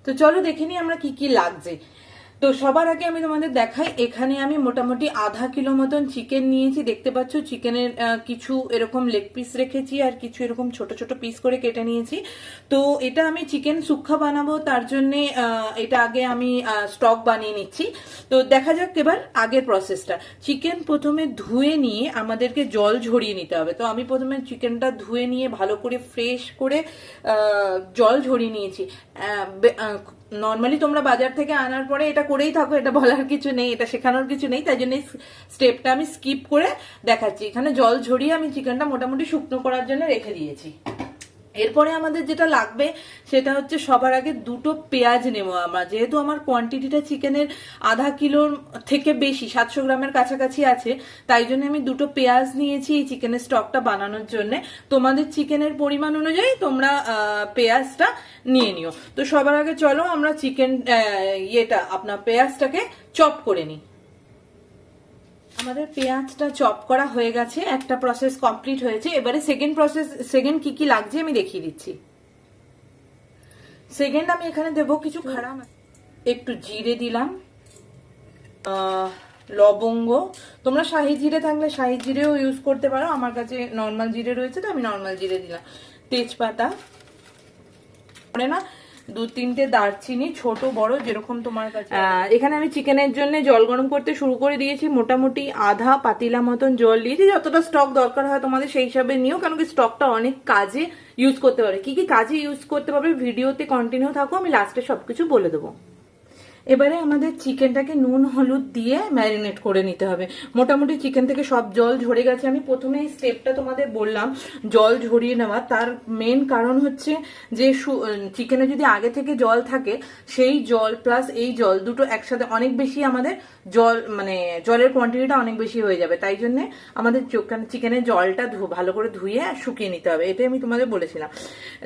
তো চলো দেখে নিই আমরা কি কি লাগছে। তো সবার আগে আমি তোমাদের দেখাই, এখানে আমি মোটামুটি আধা কিলো মতন চিকেন নিয়েছি। দেখতে পাচ্ছ চিকেনের কিছু এরকম লেগ পিস রেখেছি আর কিছু এরকম ছোট ছোট পিস করে কেটে নিয়েছি। তো এটা আমি চিকেন সুক্কা বানাবো, তার জন্য এটা আগে আমি স্টক বানিয়ে নিচ্ছি। তো দেখা যাক এবার আগের প্রসেসটা। চিকেন প্রথমে ধুয়ে নিয়ে আমাদেরকে জল ঝরিয়ে নিতে হবে। তো আমি প্রথমে চিকেনটা ধুয়ে নিয়ে ভালো করে ফ্রেশ করে জল ঝরিয়ে নিয়েছি। নর্মালি তোমরা বাজার থেকে আনার পরে এটা করেই থাকো, এটা বলার কিছু নেই, এটা শেখানোর কিছু নেই, তাই জন্য স্টেপটা আমি স্কিপ করে দেখাচ্ছি। এখানে জল ঝরিয়ে আমি চিকেনটা মোটামুটি শুকনো করার জন্য রেখে দিয়েছি। এরপরে আমাদের যেটা লাগবে সেটা হচ্ছে সবার আগে দুটো পেঁয়াজ নেবো আমরা। যেহেতু আমার কোয়ান্টিটিটা চিকেনের আধা কিলোর থেকে বেশি, 700 গ্রামের কাছাকাছি আছে, তাই জন্য আমি দুটো পেঁয়াজ নিয়েছি এই চিকেনের স্টকটা বানানোর জন্য। তোমাদের চিকেনের পরিমাণ অনুযায়ী তোমরা পেঁয়াজটা নিয়ে নিও। তো সবার আগে চলো আমরা চিকেন আপনার পেঁয়াজটাকে চপ করে নিই। আমাদের পেঁয়াজটা চপ করা হয়ে গেছে, একটা প্রসেস কমপ্লিট হয়েছে। এবারে সেকেন্ড কি কি লাগছে আমি দেখিয়ে দিচ্ছি। সেকেন্ড আমি এখানে দেবো কিছু খাড়া, একটু জিরে দিলাম, লবঙ্গ, তোমরা শাহি জিরে থাকলে শাহি জিরেও ইউজ করতে পারো, আমার কাছে নর্মাল জিরে রয়েছে তো আমি নর্মাল জিরে দিলাম। তেজপাতা, না 2-3টে দারচিনি, ছোট বড় যেরকম তোমার কাছে। এখানে আমি চিকেনের জন্য জল গরম করতে শুরু করে দিয়েছি। মোটামুটি আধা পাতিলা মতন জল দিয়েছি। যতটা স্টক দরকার হয় তোমাদের সেই হিসাবে নিও, কারণ কি স্টকটা অনেক কাজে ইউজ করতে পারবে। কি কি কাজে ইউজ করতে পারবে ভিডিওতে কন্টিনিউ থাকো, আমি লাস্টে সবকিছু বলে দেবো। এবারে আমাদের চিকেনটাকে নুন হলুদ দিয়ে ম্যারিনেট করে নিতে হবে। মোটামুটি চিকেন থেকে সব জল ঝরে গেছে। আমি প্রথমে এই স্টেপটা তোমাদের বললাম জল ঝরিয়ে নেওয়া, তার মেন কারণ হচ্ছে যে চিকেনে যদি আগে থেকে জল থাকে, সেই জল প্লাস এই জল দুটো একসাথে অনেক বেশি আমাদের জল, মানে জলের কোয়ান্টিটিটা অনেক বেশি হয়ে যাবে। তাই জন্য আমাদের চিকেনের জলটা ভালো করে ধুয়ে শুকিয়ে নিতে হবে। এটাই আমি তোমাদের বলেছিলাম।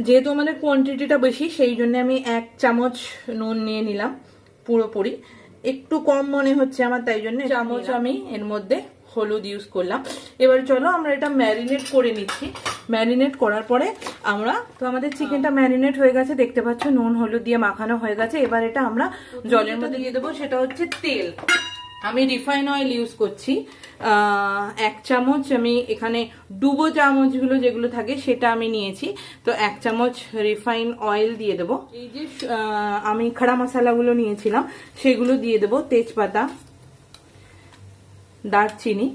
যেহেতু আমাদের কোয়ান্টিটিটা বেশি, সেই জন্য আমি 1 চামচ নুন নিয়ে নিলাম। পুরোপুরি একটু কম মনে হচ্ছে আমার, তাই জন্য চামচ আমি এর মধ্যে হলুদ ইউজ করলাম। এবার চলো আমরা এটা ম্যারিনেট করে নিচ্ছি। ম্যারিনেট করার পরে আমরা, তো আমাদের চিকেনটা ম্যারিনেট হয়ে গেছে, দেখতে পাচ্ছ নুন হলুদ দিয়ে মাখানো হয়ে গেছে। এবার এটা আমরা জলের মধ্যে দিয়ে দেবো, সেটা হচ্ছে তেল। আমি রিফাইন অয়েল ইউজ করছি 1 চামচ। আমি এখানে ডুবো চামচগুলো যেগুলো থাকে সেটা আমি নিয়েছি। তো 1 চামচ রিফাইন অয়েল দিয়ে দেবো। এই যে আমি খাড়া মশলাগুলো নিয়েছিলাম সেগুলো দিয়ে দেবো। তেজপাতা, দারচিনি,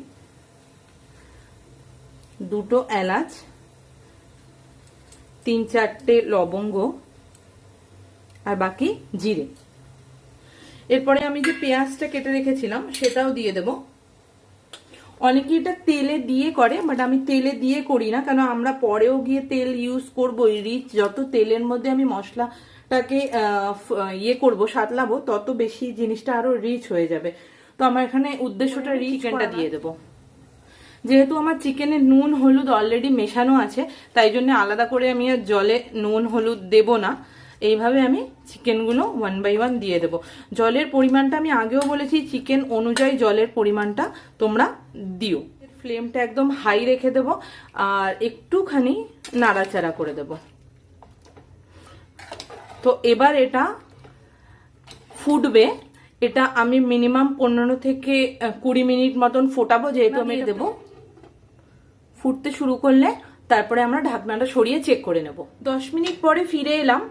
2টো এলাচ, 3-4টে লবঙ্গ আর বাকি জিরে। এরপরে আমি যে পেঁয়াজটা কেটে রেখেছিলাম সেটাও দিয়ে দেব। অনেকে এটা তেলে দিয়ে করে, বাট আমি তেলে দিয়ে করি না, কারণ আমরা পরেও গিয়ে তেল ইউজ করবো। রিচ যত তেলের মধ্যে আমি মশলাটাকে করবো, সাতলাবো, তত বেশি জিনিসটা আরো রিচ হয়ে যাবে। তো আমার এখানে উদ্দেশ্যটা রিচ, চিকেনটা দিয়ে দেবো। যেহেতু আমার চিকেনে নুন হলুদ অলরেডি মেশানো আছে, তাই জন্য আলাদা করে আমি আর জলে নুন হলুদ দেব না। এইভাবে আমি চিকেনগুলো 1 বাই 1 দিয়ে দেবো। জলের পরিমাণটা আমি আগেও বলেছি, চিকেন অনুযায়ী জলের পরিমাণটা তোমরা দিও। ফ্লেমটা একদম হাই রেখে দেবো আর একটুখানি নাড়াচাড়া করে দেব। তো এবার এটা ফুটবে। এটা আমি মিনিমাম 15 থেকে 20 মিনিট মতন ফোটাবো। যেহেতু আমি দেবো, ফুটতে শুরু করলে তারপরে আমরা ঢাকনাটা সরিয়ে চেক করে নেব। 10 মিনিট পরে ফিরে এলাম।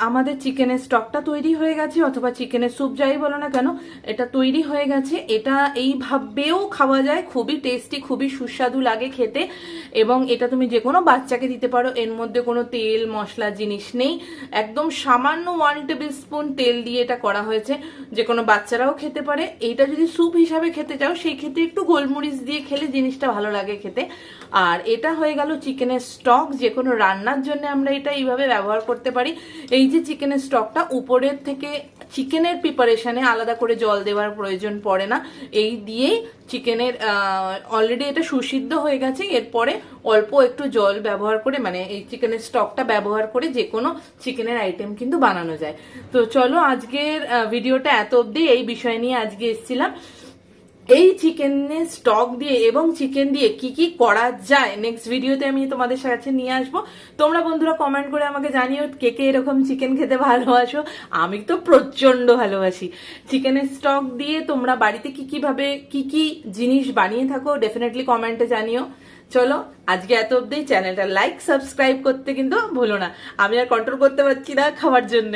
আমাদের চিকেনের স্টকটা তৈরি হয়ে গেছে, অথবা চিকেনের স্যুপ যাই বলো না কেন, এটা তৈরি হয়ে গেছে। এটা এইভাবেও খাওয়া যায়, খুবই টেস্টি, খুবই সুস্বাদু লাগে খেতে। এবং এটা তুমি যে কোনো বাচ্চাকে দিতে পারো। এর মধ্যে কোনো তেল মশলা জিনিস নেই, একদম সামান্য 1 টেবিল স্পুন তেল দিয়ে এটা করা হয়েছে। যে কোনো বাচ্চারাও খেতে পারে। এইটা যদি স্যুপ হিসাবে খেতে চাও, সেই ক্ষেত্রে একটু গোলমরিচ দিয়ে খেলে জিনিসটা ভালো লাগে খেতে। আর এটা হয়ে গেল চিকেনের স্টক। যে কোনো রান্নার জন্য আমরা এটা এইভাবে ব্যবহার করতে পারি। এই যে চিকেনের স্টকটা, উপরের থেকে চিকেনের প্রিপারেশনে আলাদা করে জল দেওয়ার প্রয়োজন পড়ে না। এই দিয়েই চিকেনের অলরেডি এটা সুসিদ্ধ হয়ে গেছে। এরপরে অল্প একটু জল ব্যবহার করে, মানে এই চিকেনের স্টকটা ব্যবহার করে যে কোনো চিকেনের আইটেম কিন্তু বানানো যায়। তো চলো আজকের ভিডিওটা এত অবধি। এই বিষয় নিয়ে আজকে এসেছিলাম। এই চিকেনের স্টক দিয়ে এবং চিকেন দিয়ে কি কি করা যায় নেক্সট ভিডিওতে আমি তোমাদের সাথে নিয়ে আসবো। তোমরা বন্ধুরা কমেন্ট করে আমাকে জানিও কে কে এরকম চিকেন খেতে ভালোবাসো। আমি তো প্রচন্ড ভালোবাসি। চিকেনের স্টক দিয়ে তোমরা বাড়িতে কি কিভাবে কি কি জিনিস বানিয়ে থাকো ডেফিনেটলি কমেন্টে জানিও। চলো আজকে এত অব্দি, চ্যানেলটা লাইক সাবস্ক্রাইব করতে কিন্তু ভুলো না, আমি আর কন্ট্রোল করতে পারছি না খাওয়ার জন্য।